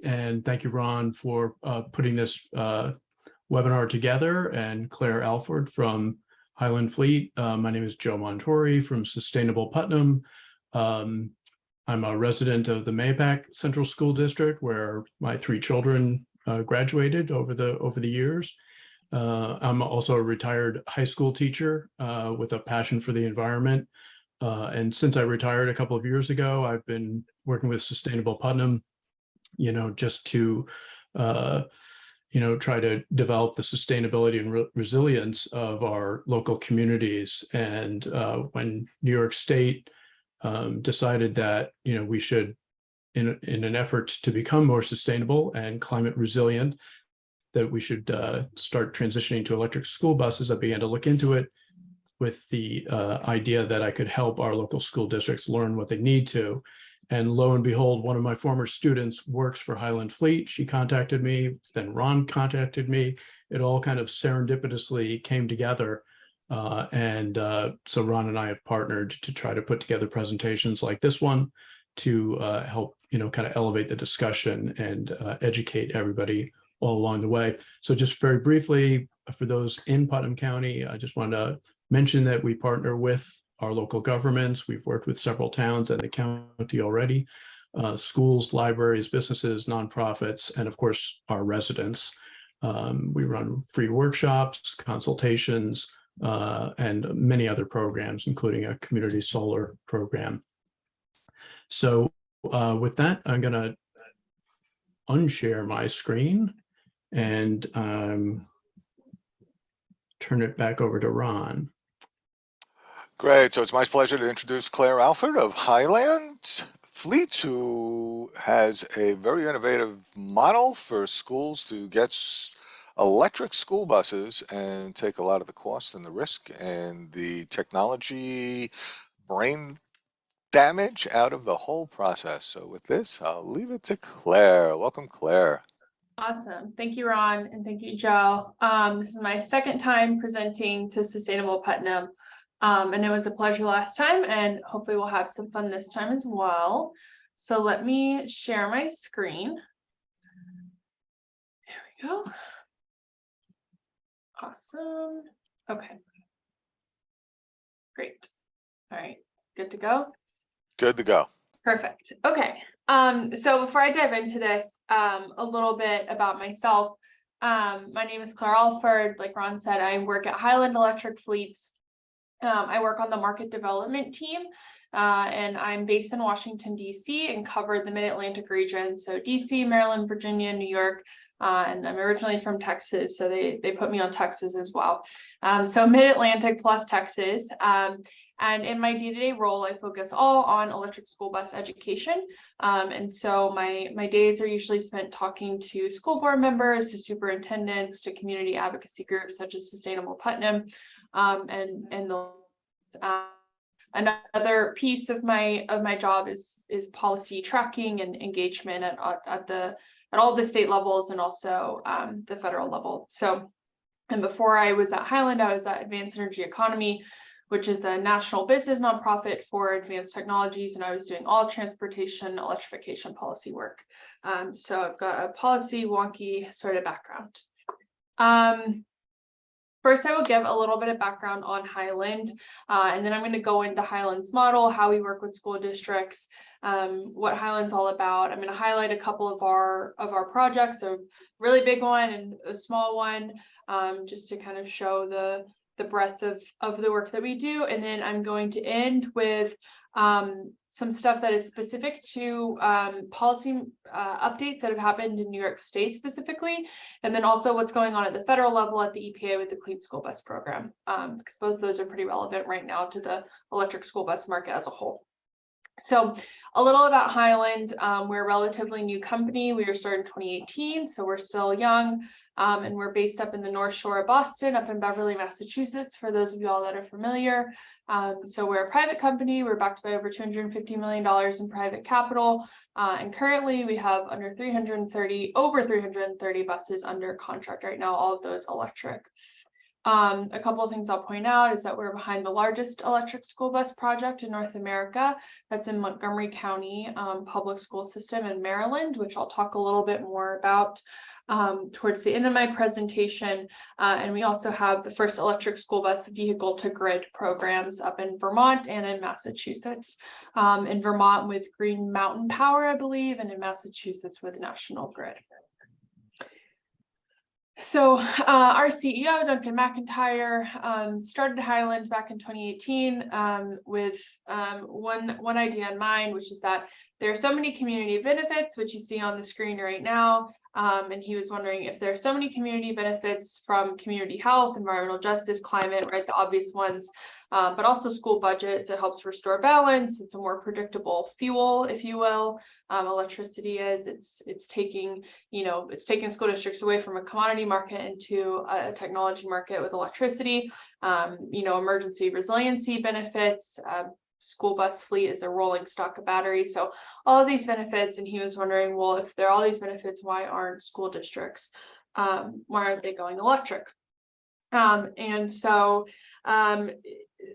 everybody, and thank you, Ron, for putting this webinar together, and Claire Alford from Highland Fleet. My name is Joe Montori from Sustainable Putnam. I'm a resident of the Mahopac Central School District, where my 3 children graduated over the years. I'm also a retired high school teacher with a passion for the environment. And since I retired a couple of years ago, I've been working with Sustainable Putnam, just to, try to develop the sustainability and resilience of our local communities. And when New York State decided that, we should, in an effort to become more sustainable and climate resilient, that we should start transitioning to electric school buses, I began to look into it with the idea that I could help our local school districts learn what they need to. And lo and behold, one of my former students works for Highland Fleet. She contacted me, then Ron contacted me. It all kind of serendipitously came together. So Ron and I have partnered to try to put together presentations like this one to help, kind of elevate the discussion and educate everybody all along the way. So just very briefly, for those in Putnam County, I just want to mention that we partner with our local governments. We've worked with several towns and the county already, schools, libraries, businesses, nonprofits, and of course, our residents. We run free workshops, consultations, and many other programs, including a community solar program. So with that, I'm going to unshare my screen and turn it back over to Ron. Great. So it's my pleasure to introduce Claire Alford of Highland Fleet, who has a very innovative model for schools to get electric school buses and take a lot of the cost and the risk and the technology brain damage out of the whole process. So with this, I'll leave it to Claire. Welcome, Claire. Awesome. Thank you, Ron, and thank you, Joe. This is my second time presenting to Sustainable Putnam, and it was a pleasure last time, and hopefully we'll have some fun this time as well. So let me share my screen. There we go. Awesome. Okay. Great. All right. Good to go? Good to go. Perfect. Okay. So before I dive into this, a little bit about myself. My name is Claire Alford. Like Ron said, I work at Highland Electric Fleets. I work on the market development team, and I'm based in Washington, D.C. and cover the Mid-Atlantic region. So D.C., Maryland, Virginia, New York, and I'm originally from Texas, so they put me on Texas as well. So Mid-Atlantic plus Texas. And in my day-to-day role, I focus all on electric school bus education. And so my days are usually spent talking to school board members, to superintendents, to community advocacy groups such as Sustainable Putnam. Another piece of my job is policy tracking and engagement at all the state levels and also the federal level. So, and before I was at Highland, I was at Advanced Energy Economy, which is a national business nonprofit for advanced technologies, and I was doing all transportation electrification policy work. So I've got a policy wonky sort of background. First, I will give a little bit of background on Highland, and then I'm going to go into Highland's model, how we work with school districts, what Highland's all about. I'm going to highlight a couple of our projects, a really big one and a small one, just to kind of show the breadth of the work that we do. And then I'm going to end with some stuff that is specific to policy updates that have happened in New York State specifically, and then also what's going on at the federal level at the EPA with the Clean School Bus Program, because both of those are pretty relevant right now to the electric school bus market as a whole. So a little about Highland. We're a relatively new company. We were started in 2018, so we're still young, and we're based up in the North Shore of Boston, up in Beverly, Massachusetts, for those of you all that are familiar. So we're a private company. We're backed by over $250 million in private capital, and currently we have over 330 buses under contract right now, all of those electric. A couple of things I'll point out is that we're behind the largest electric school bus project in North America. That's in Montgomery County public school system in Maryland, which I'll talk a little bit more about towards the end of my presentation. And we also have the first electric school bus vehicle to grid programs up in Vermont and in Massachusetts. In Vermont with Green Mountain Power, I believe, and in Massachusetts with National Grid. So our CEO, Duncan McIntyre, started Highland back in 2018 with one idea in mind, which is that there are so many community benefits, which you see on the screen right now. And he was wondering if there are so many community benefits from community health, environmental justice, climate, right, the obvious ones, but also school budgets. It helps restore balance. It's a more predictable fuel, if you will. Electricity is. It's taking school districts away from a commodity market into a technology market with electricity. Emergency resiliency benefits. School bus fleet is a rolling stock of batteries. So all of these benefits, and he was wondering, well, if there are all these benefits, why aren't school districts, why aren't they going electric?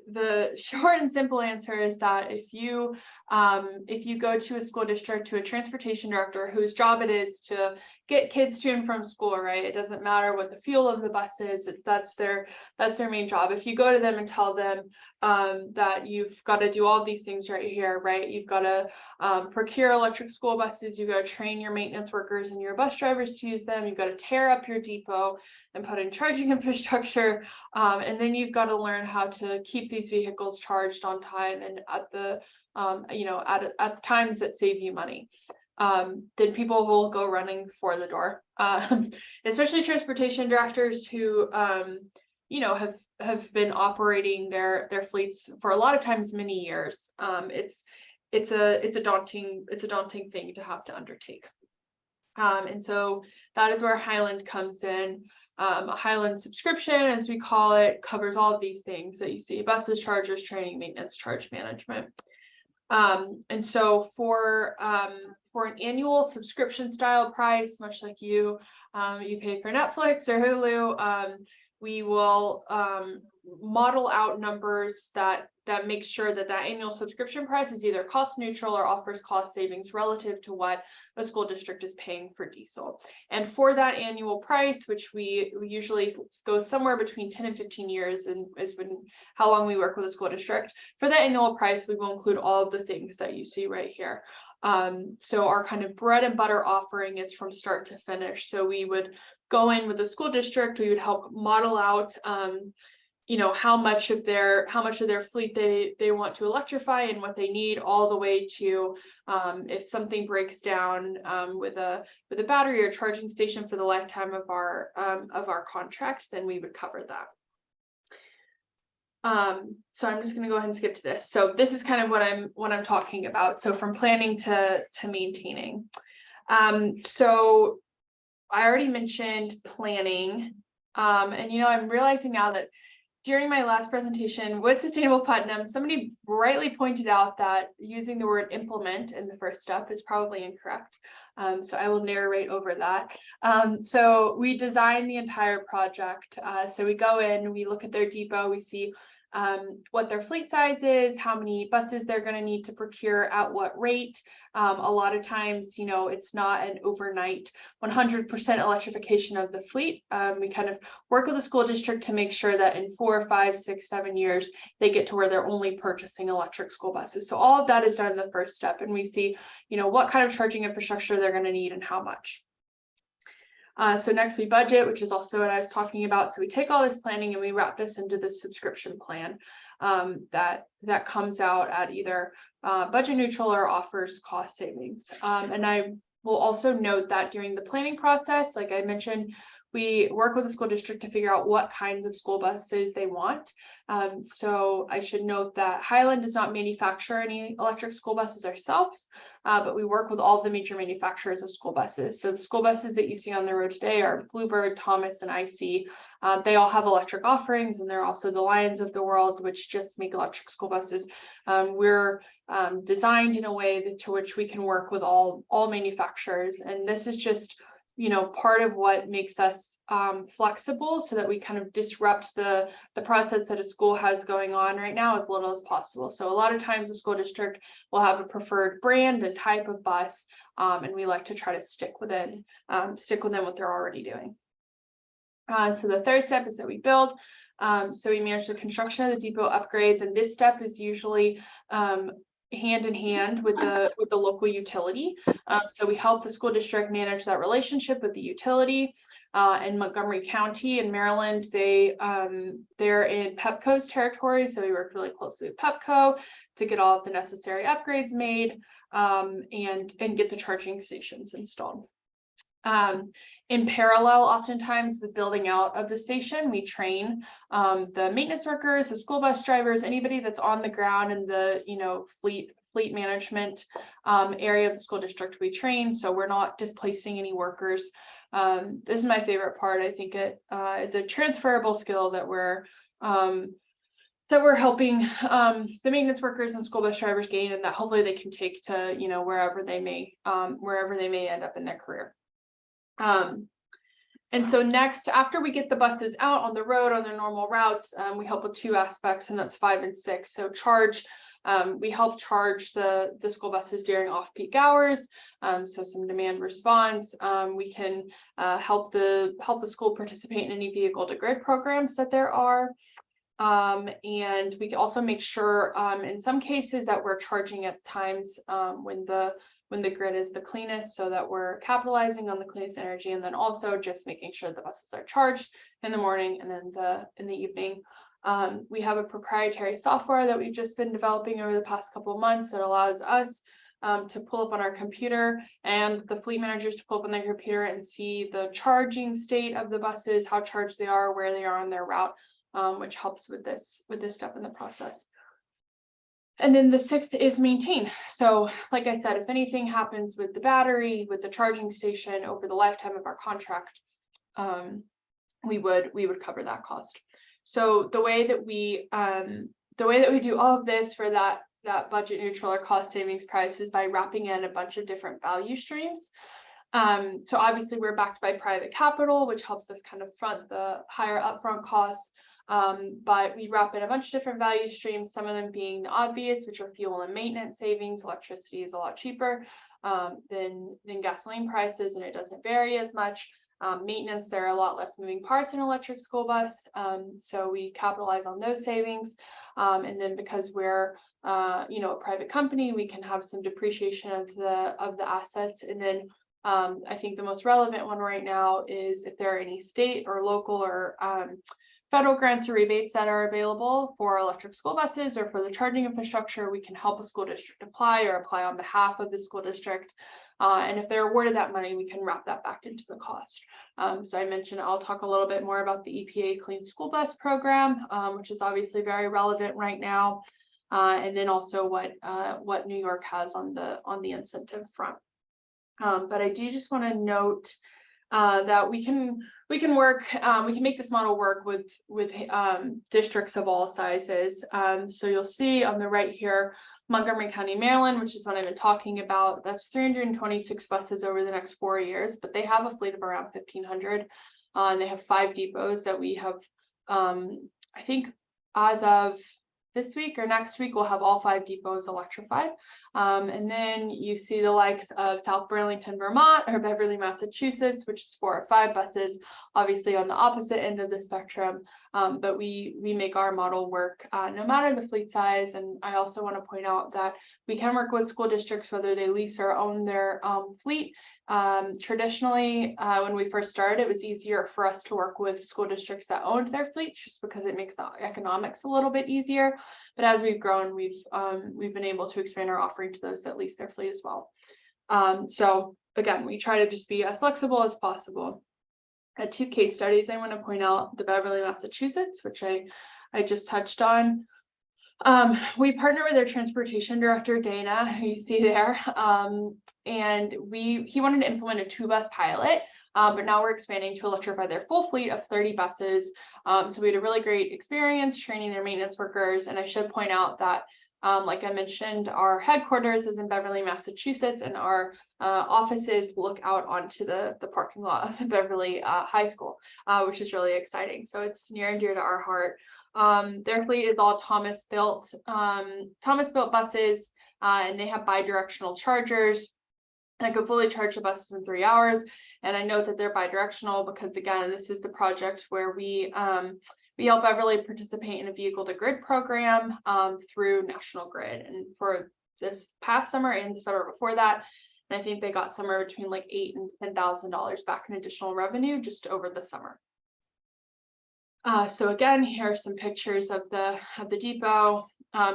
The short and simple answer is that if you go to a school district, to a transportation director whose job it is to get kids to and from school, right? It doesn't matter what the fuel of the bus is. That's their main job. If you go to them and tell them that you've got to do all these things right here, right? You've got to procure electric school buses. You've got to train your maintenance workers and your bus drivers to use them. You've got to tear up your depot and put in charging infrastructure, and then you've got to learn how to keep these vehicles charged on time and at the at times that save you money. Then people will go running for the door, especially transportation directors who have been operating their fleets for a lot of times many years. It's a daunting thing to have to undertake. And so that is where Highland comes in. A Highland subscription, as we call it, covers all of these things that you see: buses, chargers, training, maintenance, charge management. And so for an annual subscription style price, much like you pay for Netflix or Hulu, we will model out numbers that make sure that annual subscription price is either cost neutral or offers cost savings relative to what a school district is paying for diesel. And for that annual price, which we usually go somewhere between 10 and 15 years, and is how long we work with a school district, for that annual price, we will include all of the things that you see right here. So our kind of bread and butter offering is from start to finish. So we would go in with the school district, we would help model out how much of their fleet they want to electrify and what they need, all the way to if something breaks down with a battery or charging station for the lifetime of our contract, then we would cover that. So I'm just going to go ahead and skip to this. So this is kind of what I'm talking about. So from planning to maintaining. So I already mentioned planning, and I'm realizing now that during my last presentation with Sustainable Putnam, somebody brightly pointed out that using the word implement in the first step is probably incorrect. So I will narrate over that. So we design the entire project. So we go in, we look at their depot, we see what their fleet size is, how many buses they're going to need to procure at what rate. A lot of times, it's not an overnight 100% electrification of the fleet. We kind of work with the school district to make sure that in 4, 5, 6, 7 years, they get to where they're only purchasing electric school buses. So all of that is done in the first step, and we see, what kind of charging infrastructure they're going to need and how much. So next we budget, which is also what I was talking about. So we take all this planning and we wrap this into the subscription plan that comes out at either budget neutral or offers cost savings. And I will also note that during the planning process, like I mentioned, we work with the school district to figure out what kinds of school buses they want. So I should note that Highland does not manufacture any electric school buses ourselves, but we work with all the major manufacturers of school buses. So the school buses that you see on the road today are Bluebird, Thomas, and IC. They all have electric offerings, and they're also the Lions of the world, which just make electric school buses. We're designed in a way to which we can work with all manufacturers, and this is just part of what makes us flexible, so that we kind of disrupt the process that a school has going on right now as little as possible. So a lot of times the school district will have a preferred brand and type of bus, and we like to try to stick within what they're already doing. So the third step is that we build. So we manage the construction of the depot upgrades, and this step is usually hand in hand with the local utility. So we help the school district manage that relationship with the utility. In Montgomery County in Maryland, they're in Pepco's territory, so we work really closely with Pepco to get all of the necessary upgrades made, and get the charging stations installed. In parallel, oftentimes with building out of the station, we train the maintenance workers, the school bus drivers, anybody that's on the ground in the fleet management area of the school district. We train, so we're not displacing any workers. This is my favorite part. I think it is a transferable skill that we're helping the maintenance workers and school bus drivers gain, and that hopefully they can take to wherever they may end up in their career. And so next, after we get the buses out on the road on their normal routes, we help with two aspects, and that's 5 and 6. So we help charge the school buses during off-peak hours. So some demand response. We can help the school participate in any vehicle to grid programs that there are. And we can also make sure in some cases that we're charging at times when the grid is the cleanest, so that we're capitalizing on the cleanest energy, and then also just making sure the buses are charged in the morning and then in the evening. We have a proprietary software that we've just been developing over the past couple of months that allows us to pull up on our computer, and the fleet managers to pull up on their computer and see the charging state of the buses, how charged they are, where they are on their route, which helps with this step in the process. And then the 6th is maintain. So like I said, if anything happens with the battery, with the charging station over the lifetime of our contract, we would cover that cost. So the way that we do all of this for that budget neutral or cost savings price is by wrapping in a bunch of different value streams. So obviously we're backed by private capital, which helps us kind of front the higher upfront costs. But we wrap in a bunch of different value streams, some of them being the obvious, which are fuel and maintenance savings. Electricity is a lot cheaper than gasoline prices, and it doesn't vary as much. Maintenance, there are a lot less moving parts in an electric school bus, so we capitalize on those savings. And then because we're a private company, we can have some depreciation of the assets. And then I think the most relevant one right now is if there are any state or local or federal grants or rebates that are available for electric school buses or for the charging infrastructure, we can help a school district apply or apply on behalf of the school district. And if they're awarded that money, we can wrap that back into the cost. So I mentioned I'll talk a little bit more about the EPA Clean School Bus Program, which is obviously very relevant right now, and then also what New York has on the incentive front. But I do just want to note that we can make this model work with districts of all sizes. So you'll see on the right here, Montgomery County, Maryland, which is what I've been talking about. That's 326 buses over the next 4 years, but they have a fleet of around 1,500, and they have 5 depots that we have. I think as of this week or next week, we'll have all 5 depots electrified. And then you see the likes of South Burlington, Vermont, or Beverly, Massachusetts, which is 4 or 5 buses, obviously on the opposite end of the spectrum. But we make our model work no matter the fleet size. And I also want to point out that we can work with school districts whether they lease or own their fleet. Traditionally, when we first started, it was easier for us to work with school districts that owned their fleet, just because it makes the economics a little bit easier. But as we've grown, we've been able to expand our offering to those that lease their fleet as well. So again, we try to just be as flexible as possible. 2 case studies I want to point out: the Beverly, Massachusetts, which I just touched on. We partner with their transportation director, Dana, who you see there, and he wanted to implement a 2-bus pilot, but now we're expanding to electrify their full fleet of 30 buses. So we had a really great experience training their maintenance workers, and I should point out that Like I mentioned, our headquarters is in Beverly, Massachusetts, and our offices look out onto the parking lot of the Beverly High School, which is really exciting. So it's near and dear to our heart. Their fleet is all Thomas built buses, and they have bi-directional chargers. I could fully charge the buses in 3 hours. And I know that they're bi-directional because, again, this is the project where we help Beverly participate in a vehicle to grid program through National Grid. And for this past summer and the summer before that, and I think they got somewhere between like $8,000 and $10,000 back in additional revenue just over the summer. So again, here are some pictures of the depot.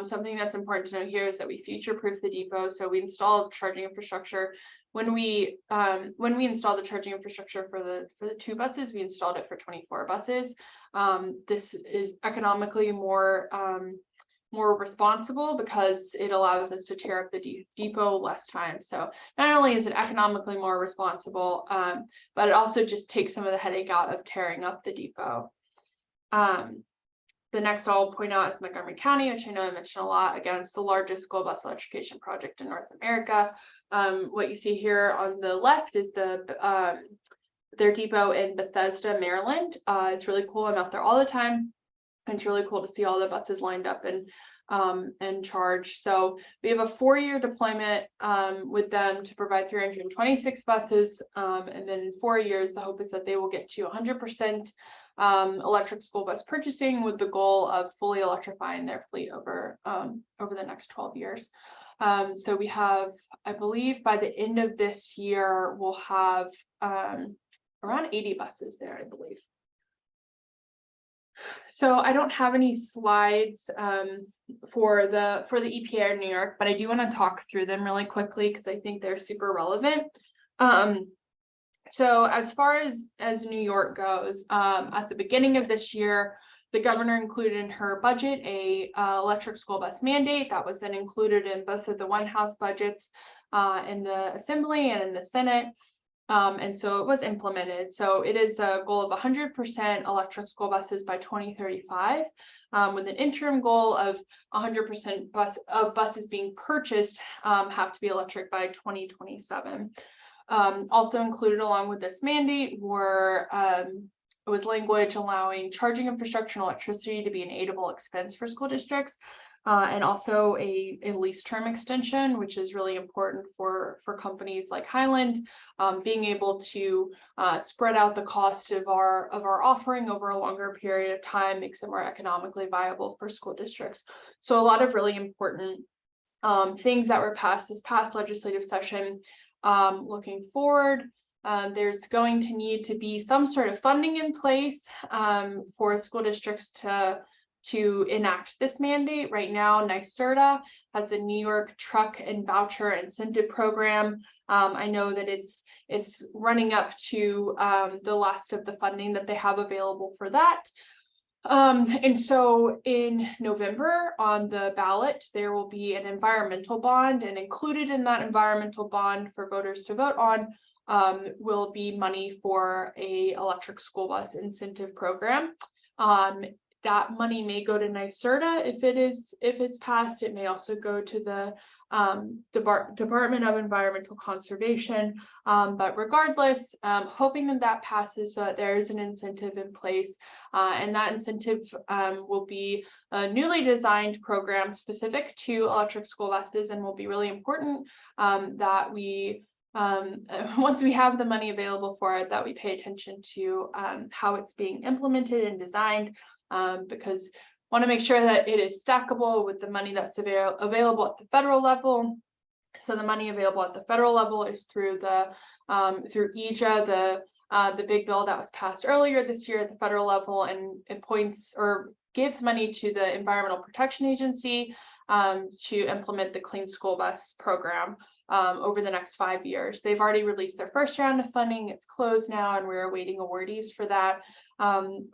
Something that's important to know here is that we future-proof the depot. So we installed charging infrastructure. When we installed the charging infrastructure for the 2 buses, we installed it for 24 buses. This is economically more responsible because it allows us to tear up the depot less time. So not only is it economically more responsible, but it also just takes some of the headache out of tearing up the depot. The next I'll point out is Montgomery County, which I know I mentioned a lot. Again, it's the largest school bus electrification project in North America. What you see here on the left is their depot in Bethesda, Maryland. It's really cool. I'm out there all the time. And it's really cool to see all the buses lined up and charged. So we have a 4-year deployment with them to provide 326 buses. And then in 4 years, the hope is that they will get to 100% electric school bus purchasing, with the goal of fully electrifying their fleet over the next 12 years. So we have, I believe by the end of this year, we'll have around 80 buses there, I believe. So I don't have any slides for the EPA in New York, but I do want to talk through them really quickly because I think they're super relevant. So as far as New York goes, at the beginning of this year, the governor included in her budget a electric school bus mandate that was then included in both of the White House budgets in the Assembly and in the Senate. And so it was implemented. So it is a goal of 100% electric school buses by 2035, with an interim goal of 100% buses being purchased have to be electric by 2027. Also included along with this mandate was language allowing charging infrastructure and electricity to be an aidable expense for school districts, and also a lease term extension, which is really important for companies like Highland, being able to spread out the cost of our offering over a longer period of time makes it more economically viable for school districts. So a lot of really important things that were passed this past legislative session. Looking forward, there's going to need to be some sort of funding in place for school districts to enact this mandate. Right now, NYSERDA has the New York Truck and Voucher Incentive Program. I know that it's running up to the last of the funding that they have available for that. And so in November on the ballot, there will be an environmental bond, and included in that environmental bond for voters to vote on will be money for a electric school bus incentive program. That money may go to NYSERDA if it's passed. It may also go to the Department of Environmental Conservation. But regardless, hoping that passes so that there is an incentive in place, and that incentive will be a newly designed program specific to electric school buses, and will be really important that we once we have the money available for it, that we pay attention to how it's being implemented and designed, because want to make sure that it is stackable with the money that's available at the federal level. So the money available at the federal level is through through EJA, the big bill that was passed earlier this year at the federal level, and it points or gives money to the Environmental Protection Agency to implement the Clean School Bus program. over the next 5 years. They've already released their first round of funding. It's closed now, and we're awaiting awardees for that.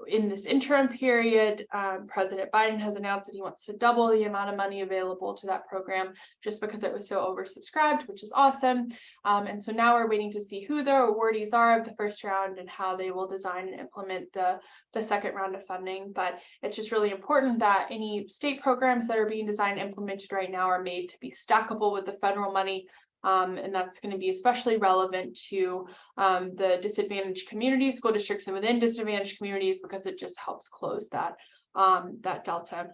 In this interim period, President Biden has announced that he wants to double the amount of money available to that program just because it was so oversubscribed, which is awesome. And so now we're waiting to see who the awardees are of the first round and how they will design and implement the second round of funding. But it's just really important that any state programs that are being designed and implemented right now are made to be stackable with the federal money. And that's going to be especially relevant to the disadvantaged communities, school districts, and within disadvantaged communities, because it just helps close that delta.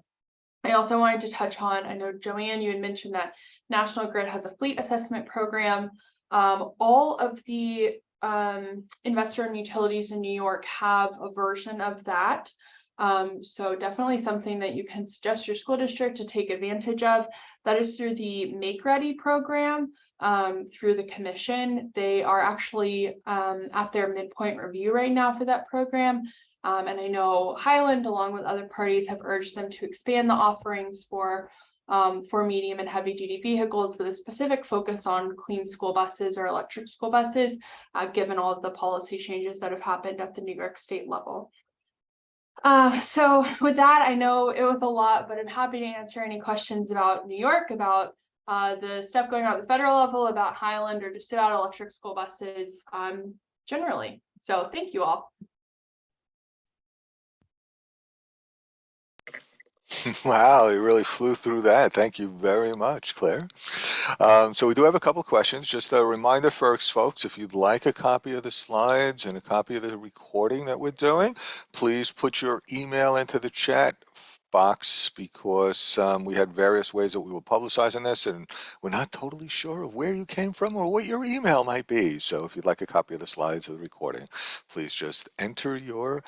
I also wanted to touch on, I know Joanne, you had mentioned that National Grid has a fleet assessment program. All of the investor-owned utilities in New York have a version of that. So definitely something that you can suggest your school district to take advantage of. That is through the Make Ready program, through the commission. They are actually at their midpoint review right now for that program. And I know Highland, along with other parties, have urged them to expand the offerings for medium and heavy duty vehicles with a specific focus on clean school buses or electric school buses, given all of the policy changes that have happened at the New York State level. So with that, I know it was a lot, but I'm happy to answer any questions about New York, about the stuff going on at the federal level, about Highland, or just about electric school buses generally. So thank you all. Wow, you really flew through that. Thank you very much, Claire. So we do have a couple questions. Just a reminder first, folks, if you'd like a copy of the slides and a copy of the recording that we're doing, please put your email into the chat box, because we had various ways that we were publicizing this, and we're not totally sure of where you came from or what your email might be. So if you'd like a copy of the slides or the recording, please just enter your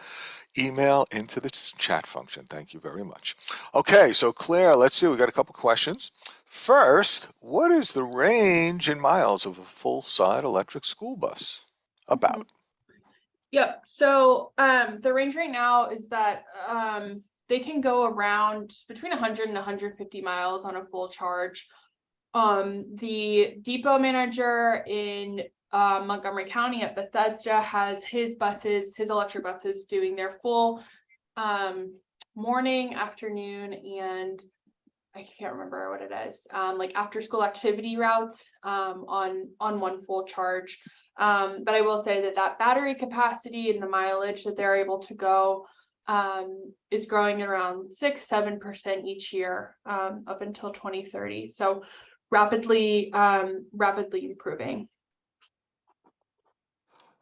email into the chat function. Thank you very much. Okay, so Claire, let's see, we got a couple questions. First, what is the range in miles of a full-size electric school bus? About. Yep. So the range right now is that they can go around between 100 and 150 miles on a full charge. The depot manager in Montgomery County at Bethesda has his electric buses doing their full morning, afternoon, and I can't remember what it is, like after school activity routes on one full charge. But I will say that battery capacity and the mileage that they're able to go is growing at around 6-7% each year up until 2030. So rapidly improving.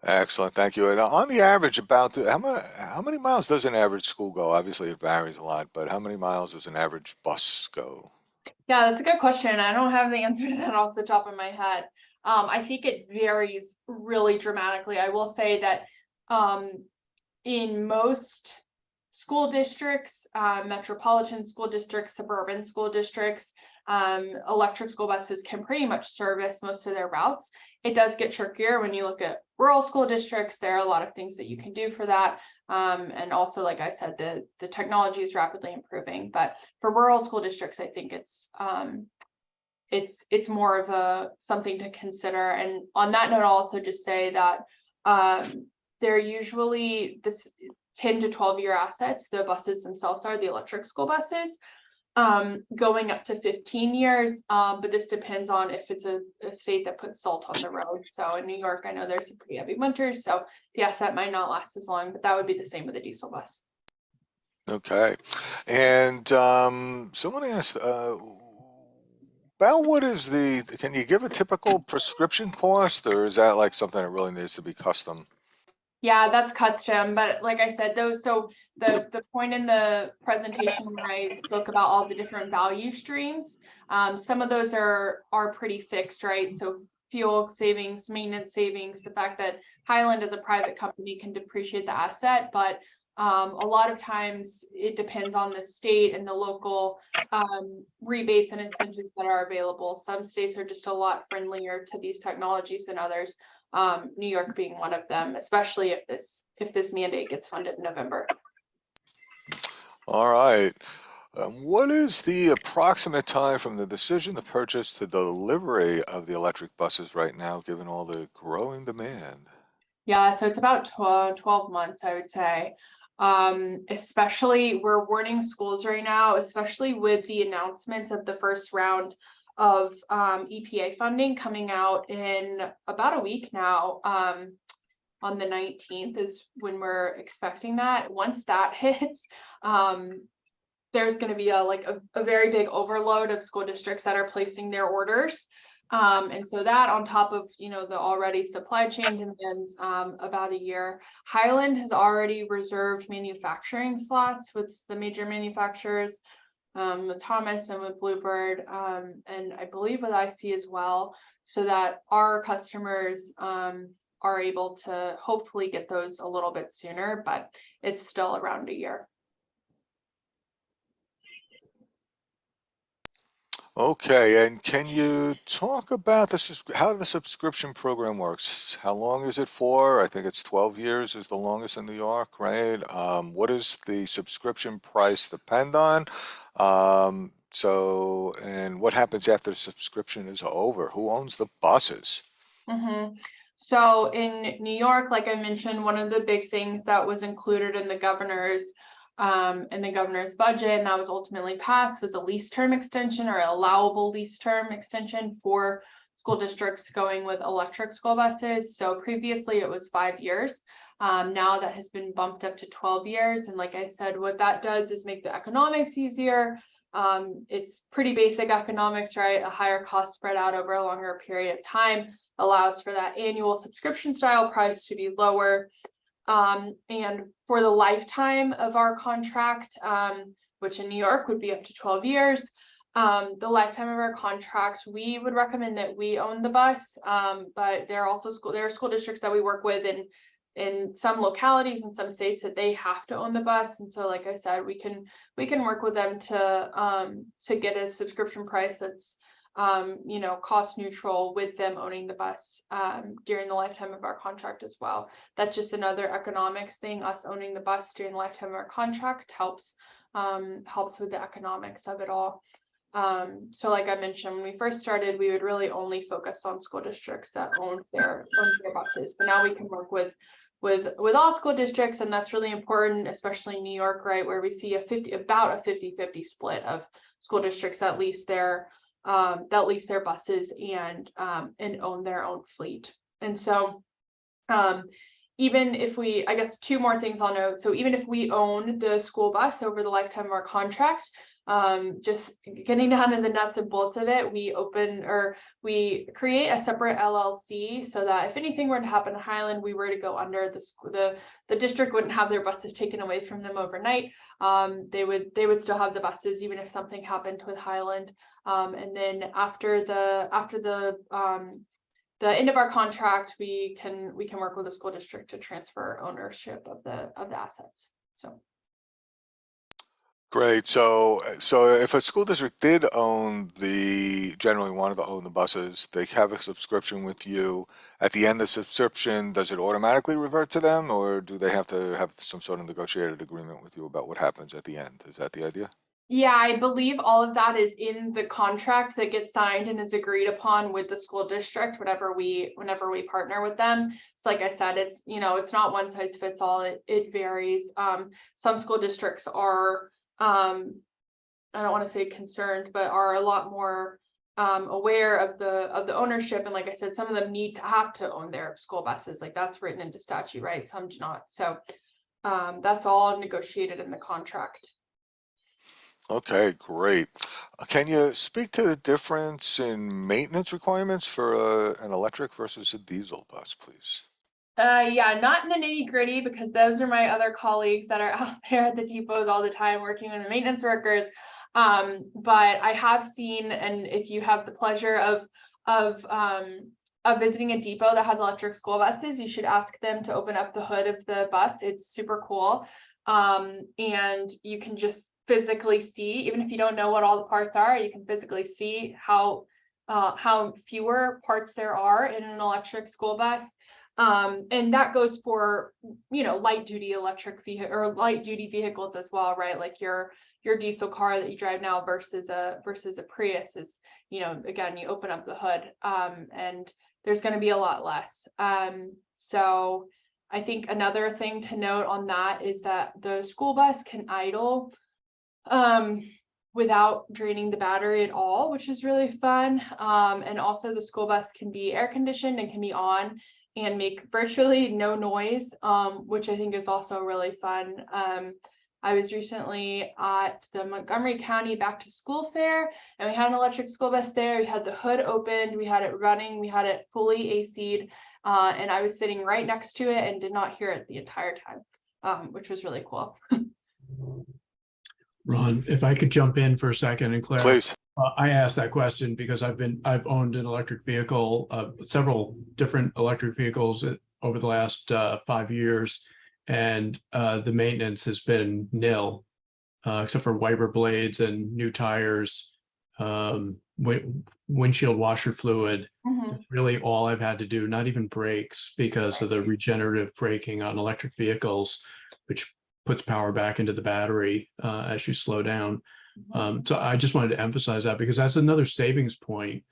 Excellent, thank you. And on the average, about how many miles does an average school go? Obviously, it varies a lot, but how many miles does an average bus go? Yeah, that's a good question. I don't have the answer to that off the top of my head. I think it varies really dramatically. I will say that in most school districts, metropolitan school districts, suburban school districts, electric school buses can pretty much service most of their routes. It does get trickier when you look at rural school districts. There are a lot of things that you can do for that. And also, like I said, the technology is rapidly improving. But for rural school districts, I think it's more of something to consider. And on that note, I'll also just say that they're usually this 10 to 12-year assets. The buses themselves are the electric school buses, going up to 15 years. But this depends on if it's a state that puts salt on the road. So in New York, I know there's some pretty heavy winters, so the asset might not last as long, but that would be the same with a diesel bus. Okay. And someone asked, about what is can you give a typical prescription cost, or is that like something that really needs to be custom? Yeah, that's custom, but like I said, the point in the presentation where I spoke about all the different value streams, some of those are pretty fixed, right? So fuel savings, maintenance savings, the fact that Highland as a private company can depreciate the asset, but a lot of times it depends on the state and the local rebates and incentives that are available. Some states are just a lot friendlier to these technologies than others. New York being one of them, especially if this mandate gets funded in November. All right. What is the approximate time from the decision to purchase to delivery of the electric buses right now, given all the growing demand? Yeah, so it's about 12 months, I would say. Especially we're warning schools right now, especially with the announcements of the first round of EPA funding coming out in about a week now. On the 19th is when we're expecting that. Once that hits, there's going to be a very big overload of school districts that are placing their orders. And so that on top of, the already supply chain demands about a year. Highland has already reserved manufacturing slots with the major manufacturers, with Thomas and with Bluebird, and I believe with IC as well, so that our customers are able to hopefully get those a little bit sooner, but it's still around a year. Okay, and can you talk about how the subscription program works? How long is it for? I think it's 12 years is the longest in New York, right? What does the subscription price depend on? And what happens after the subscription is over? Who owns the buses? So in New York, like I mentioned, one of the big things that was included in the governor's budget, and that was ultimately passed, was a lease term extension or allowable lease term extension for school districts going with electric school buses. So previously it was 5 years. Now that has been bumped up to 12 years. And like I said, what that does is make the economics easier. It's pretty basic economics, right? A higher cost spread out over a longer period of time allows for that annual subscription style price to be lower. And for the lifetime of our contract, which in New York would be up to 12 years, the lifetime of our contract, we would recommend that we own the bus. But there are school districts that we work with in some localities in some states that they have to own the bus. And so, like I said, we can work with them to get a subscription price that's cost neutral with them owning the bus during the lifetime of our contract as well. That's just another economics thing. Us owning the bus during the lifetime of our contract helps with the economics of it all. So like I mentioned, when we first started, we would really only focus on school districts that owned their buses. But now we can work with all school districts, and that's really important, especially in New York, right, where we see about a 50-50 split of school districts that lease their buses and own their own fleet. And so even if I guess two more things I'll note. So even if we own the school bus over the lifetime of our contract, just getting down to the nuts and bolts of it, we create a separate LLC so that if anything were to happen to Highland, we were to go under the district wouldn't have their buses taken away from them overnight. They would still have the buses even if something happened with Highland. And then after the end of our contract, we can work with the school district to transfer ownership of the assets. So. Great. So if a school district did generally wanted to own the buses, they have a subscription with you. At the end of the subscription, does it automatically revert to them, or do they have to have some sort of negotiated agreement with you about what happens at the end? Is that the idea? Yeah, I believe all of that is in the contract that gets signed and is agreed upon with the school district whenever we partner with them. So like I said, it's not one size fits all. It varies. Some school districts are I don't want to say concerned, but are a lot more aware of the ownership. And like I said, some of them have to own their school buses. Like that's written into statute, right? Some do not. So that's all negotiated in the contract. Okay, great. Can you speak to the difference in maintenance requirements for an electric versus a diesel bus, please? Yeah, not in the nitty-gritty, because those are my other colleagues that are out there at the depots all the time working with the maintenance workers. But I have seen, and if you have the pleasure of visiting a depot that has electric school buses, you should ask them to open up the hood of the bus. It's super cool. And you can just physically see, even if you don't know what all the parts are, you can physically see how fewer parts there are in an electric school bus. And that goes for, light duty electric vehicle or light duty vehicles as well, right? Like your your diesel car that you drive now versus a Prius is, again, you open up the hood, and there's going to be a lot less. So I think another thing to note on that is that the school bus can idle without draining the battery at all, which is really fun. And also the school bus can be air conditioned and can be on and make virtually no noise, which I think is also really fun. I was recently at the Montgomery County Back to School Fair, and we had an electric school bus there. We had the hood opened, we had it running, we had it fully AC'd, and I was sitting right next to it and did not hear it the entire time, which was really cool. Ron, if I could jump in for a second, and Claire, Please. I asked that question because I've owned an electric vehicle, several different electric vehicles over the last 5 years, and the maintenance has been nil, except for wiper blades and new tires, windshield washer fluid. That's really all I've had to do, not even brakes, because of the regenerative braking on electric vehicles, which puts power back into the battery as you slow down. So I just wanted to emphasize that, because that's another savings point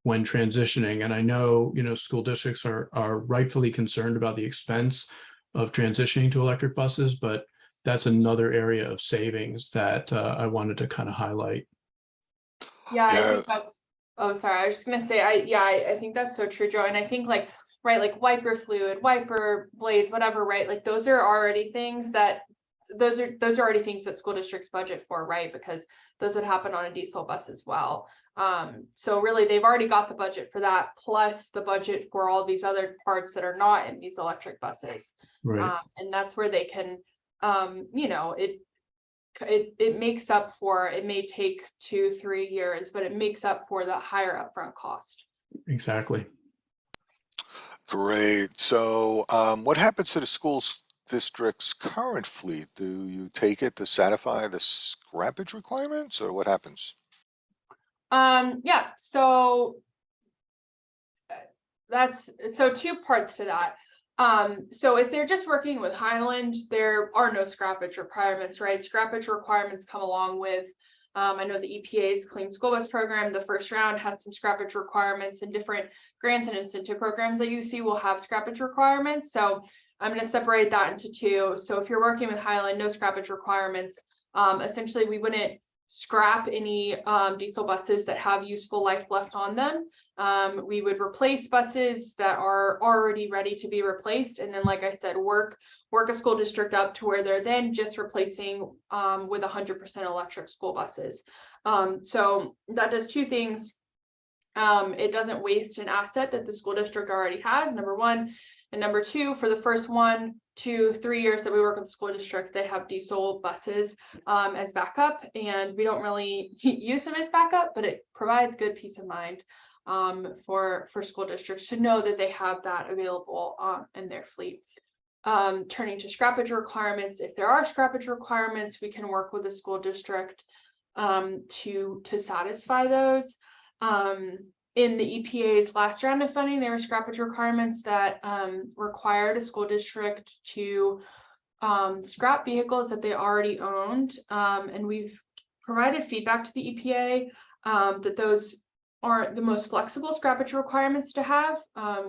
when transitioning. And I know, school districts are rightfully concerned about the expense of transitioning to electric buses, but that's another area of savings that I wanted to kind of highlight. Yeah, I think that's, oh, sorry, I was just gonna say, I think that's so true, Joe. And I think like wiper fluid, wiper blades, whatever, right? Like those are already things that those are already things that school districts budget for, right? Because those would happen on a diesel bus as well. So really they've already got the budget for that, plus the budget for all these other parts that are not in these electric buses. Right. And that's where they can, it makes up for, it may take 2-3 years, but it makes up for the higher upfront cost. Exactly. Great. So what happens to the school district's current fleet? Do you take it to satisfy the scrappage requirements, or what happens? Yeah, so that's, so two parts to that. So if they're just working with Highland, there are no scrappage requirements, right? Scrappage requirements come along with, I know the EPA's Clean School Bus Program, the first round had some scrappage requirements, and different grants and incentive programs that you see will have scrappage requirements. So I'm going to separate that into two. So if you're working with Highland, no scrappage requirements. Essentially, we wouldn't scrap any diesel buses that have useful life left on them. We would replace buses that are already ready to be replaced, and then, like I said, work a school district up to where they're then just replacing with 100% electric school buses. So that does two things. It doesn't waste an asset that the school district already has, number one. And number two, for the first 1 to 3 years that we work with the school district, they have diesel buses as backup, and we don't really use them as backup, but it provides good peace of mind for school districts to know that they have that available in their fleet. Turning to scrappage requirements, if there are scrappage requirements, we can work with the school district to satisfy those. In the EPA's last round of funding, there were scrappage requirements that required a school district to scrap vehicles that they already owned. And we've provided feedback to the EPA that those aren't the most flexible scrappage requirements to have.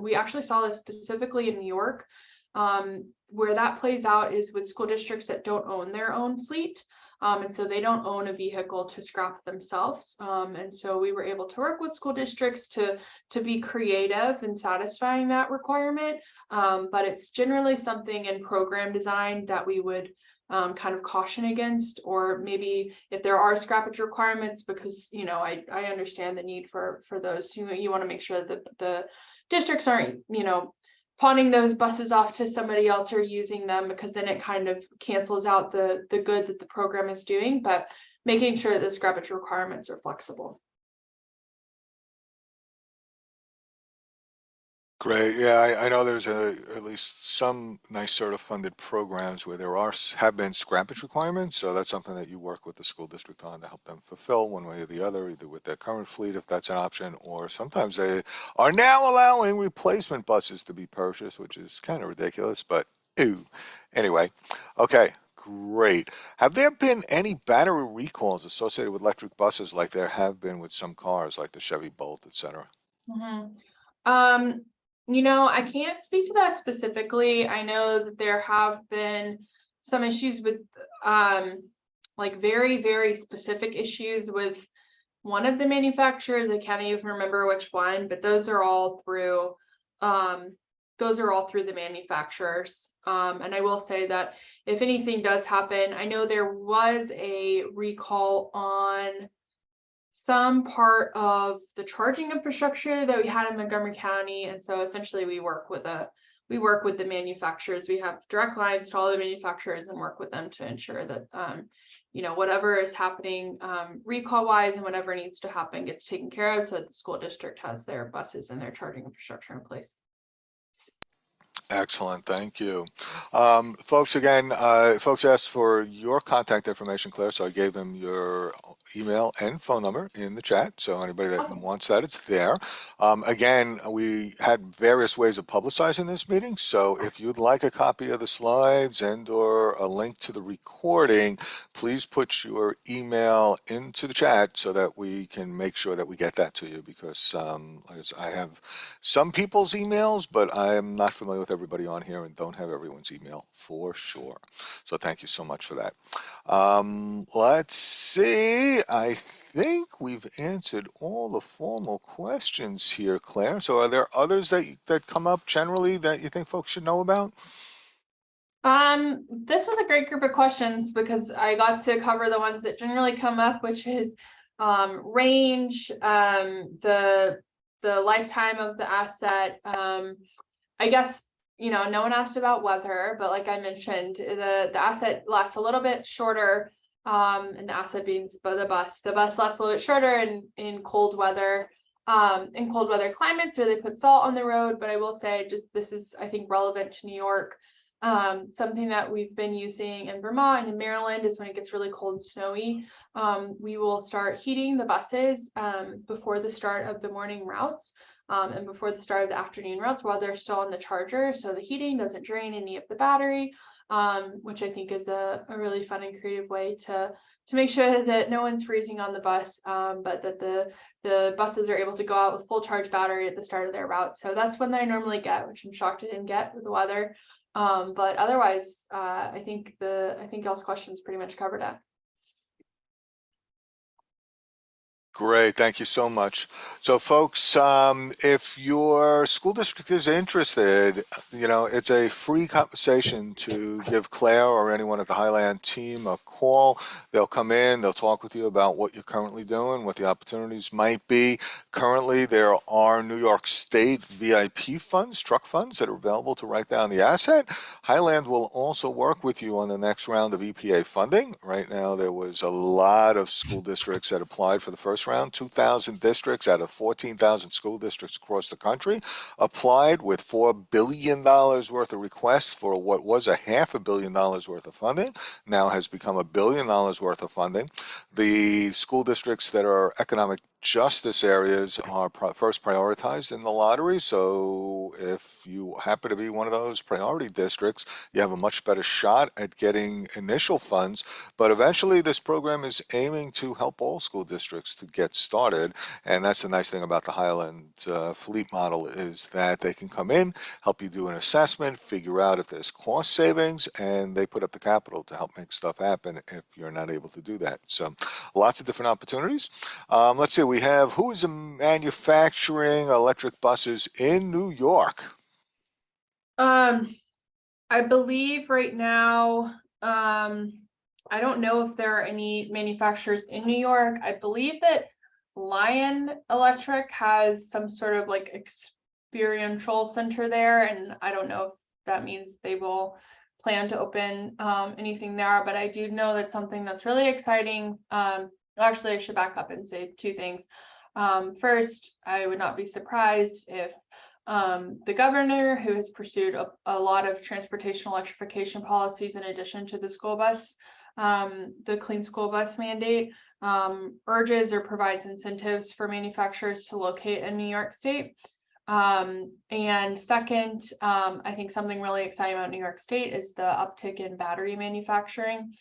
We actually saw this specifically in New York. Where that plays out is with school districts that don't own their own fleet. And so they don't own a vehicle to scrap themselves. And so we were able to work with school districts to be creative in satisfying that requirement. But it's generally something in program design that we would kind of caution against, or maybe if there are scrappage requirements, because, I understand the need for those. You want to make sure that the districts aren't, pawning those buses off to somebody else or using them, because then it kind of cancels out the good that the program is doing, but making sure that the scrappage requirements are flexible. Great. Yeah, I know there's at least some nice sort of funded programs where there have been scrappage requirements. So that's something that you work with the school district on to help them fulfill one way or the other, either with their current fleet, if that's an option, or sometimes they are now allowing replacement buses to be purchased, which is kind of ridiculous, but ooh. Anyway, okay, Great. Have there been any battery recalls associated with electric buses like there have been with some cars like the Chevy Bolt, et cetera? Mhm. Um, I can't speak to that specifically. I know that there have been some issues with like very, very specific issues with one of the manufacturers. I can't even remember which one, but those are all through the manufacturers. And I will say that if anything does happen, I know there was a recall on some part of the charging infrastructure that we had in Montgomery County. And so essentially we work with the manufacturers. We have direct lines to all the manufacturers and work with them to ensure that whatever is happening recall wise and whatever needs to happen gets taken care of so that the school district has their buses and their charging infrastructure in place. Excellent, thank you. Folks, again, folks asked for your contact information, Claire, so I gave them your email and phone number in the chat. So anybody that wants that, it's there. Again, we had various ways of publicizing this meeting. So if you'd like a copy of the slides and or a link to the recording, please put your email into the chat so that we can make sure that we get that to you, because I have some people's emails, but I am not familiar with everybody on here and don't have everyone's email for sure. So thank you so much for that. Let's see. I think we've answered all the formal questions here, Claire. So are there others that come up generally that you think folks should know about? This was a great group of questions because I got to cover the ones that generally come up, which is range, the lifetime of the asset. I guess no one asked about weather, but like I mentioned, the asset lasts a little bit shorter, and the asset being the bus lasts a little bit shorter in cold weather climates where they put salt on the road. But I will say, just this is, I think, relevant to New York. Something that we've been using in Vermont and in Maryland is when it gets really cold and snowy, we will start heating the buses before the start of the morning routes. And before the start of the afternoon routes while they're still on the charger, so the heating doesn't drain any of the battery, which I think is a really fun and creative way to make sure that no one's freezing on the bus, but that the buses are able to go out with full charge battery at the start of their route. So that's one that I normally get, which I'm shocked I didn't get with the weather. But otherwise, I think y'all's questions pretty much covered it. Great, thank you so much. So folks, if your school district is interested, it's a free conversation to give Claire or anyone at the Highland team a call. They'll come in, they'll talk with you about what you're currently doing, what the opportunities might be. Currently, there are New York State VIP funds, truck funds that are available to write down the asset. Highland will also work with you on the next round of EPA funding. Right now, there was a lot of school districts that applied for the first round. 2,000 districts out of 14,000 school districts across the country applied with $4 billion worth of requests for what was a $500 million worth of funding, now has become $1 billion worth of funding. The school districts that are economic justice areas are first prioritized in the lottery. So if you happen to be one of those priority districts, you have a much better shot at getting initial funds. But eventually this program is aiming to help all school districts to get started. And that's the nice thing about the Highland fleet model, is that they can come in, help you do an assessment, figure out if there's cost savings, and they put up the capital to help make stuff happen if you're not able to do that. So lots of different opportunities. Let's see, we have, who is manufacturing electric buses in New York? I believe right now, I don't know if there are any manufacturers in New York. I believe that Lion Electric has some sort of like experiential center there, and I don't know if that means they will plan to open anything there, but I do know that's something that's really exciting. Actually, I should back up and say two things. First, I would not be surprised if the governor, who has pursued a lot of transportation electrification policies in addition to the school bus, the clean school bus mandate, urges or provides incentives for manufacturers to locate in New York State. And second, I think something really exciting about New York State is the uptick in battery manufacturing.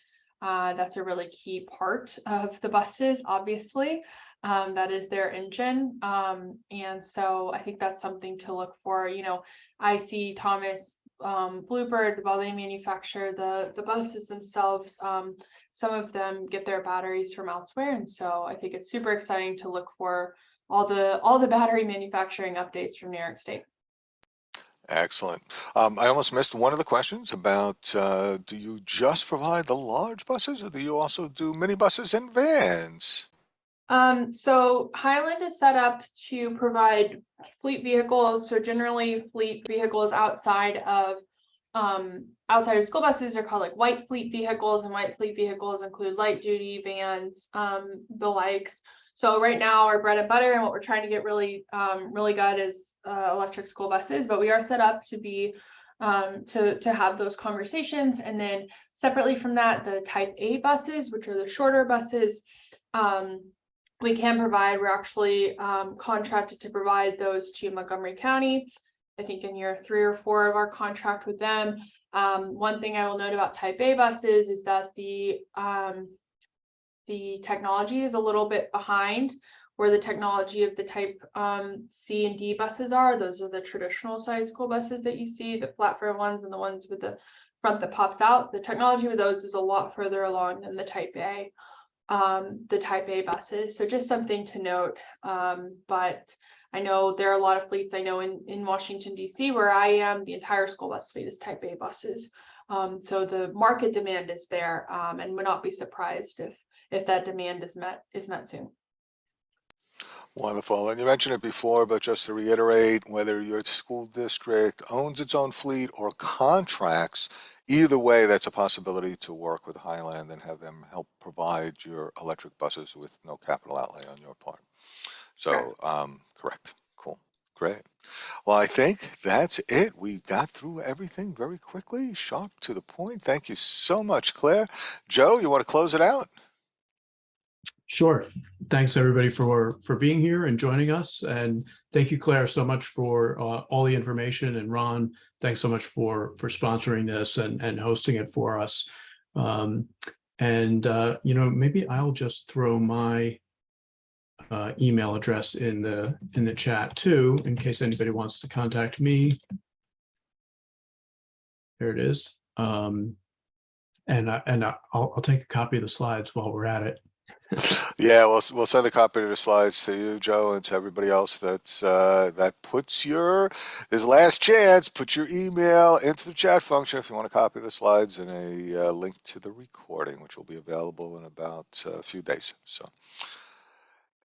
That's a really key part of the buses, obviously. That is their engine. And so I think that's something to look for. You know, I see Thomas Bluebird, while they manufacture the buses themselves, some of them get their batteries from elsewhere. And so I think it's super exciting to look for all the battery manufacturing updates from New York State. Excellent. I almost missed one of the questions about do you just provide the large buses or do you also do minibuses and vans? So Highland is set up to provide fleet vehicles. So generally fleet vehicles outside of school buses are called like white fleet vehicles, and white fleet vehicles include light duty vans, the likes. So right now our bread and butter and what we're trying to get really good is electric school buses, but we are set up to be to have those conversations. And then separately from that, the type A buses, which are the shorter buses, we can provide. We're actually contracted to provide those to Montgomery County, I think in year 3 or 4 of our contract with them. One thing I will note about type A buses is that the technology is a little bit behind where the technology of the type C and D buses are. Those are the traditional size school buses that you see, the flat front ones and the ones with the front that pops out. The technology with those is a lot further along than the type A buses. So just something to note. But I know there are a lot of fleets. I know in Washington, D.C., where I am, the entire school bus fleet is type A buses. So the market demand is there, and would not be surprised if that demand is met soon. Wonderful. And you mentioned it before, but just to reiterate, whether your school district owns its own fleet or contracts, either way, that's a possibility to work with Highland and have them help provide your electric buses with no capital outlay on your part. So, correct. Cool. Great. Well, I think that's it. We got through everything very quickly, sharp to the point. Thank you so much, Claire. Joe, you want to close it out? Sure. Thanks everybody for being here and joining us. And thank you, Claire, so much for all the information. And Ron, thanks so much for sponsoring this and hosting it for us. You know, maybe I'll just throw my email address in the chat too, in case anybody wants to contact me. There it is. I'll take a copy of the slides while we're at it. Yeah, we'll send a copy of the slides to you, Joe, and to everybody else that's that puts his last chance, put your email into the chat function if you want a copy of the slides and a link to the recording, which will be available in about a few days. So.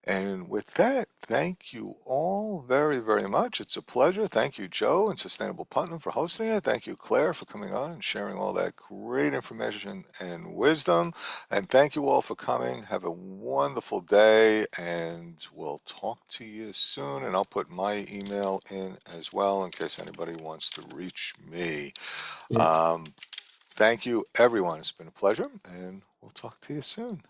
And with that, thank you all very, very much. It's a pleasure. Thank you, Joe and Sustainable Putnam, for hosting it. Thank you, Claire, for coming on and sharing all that great information and wisdom. And thank you all for coming. Have a wonderful day, and we'll talk to you soon. And I'll put my email in as well in case anybody wants to reach me. Yeah. Thank you, everyone. It's been a pleasure, and we'll talk to you soon.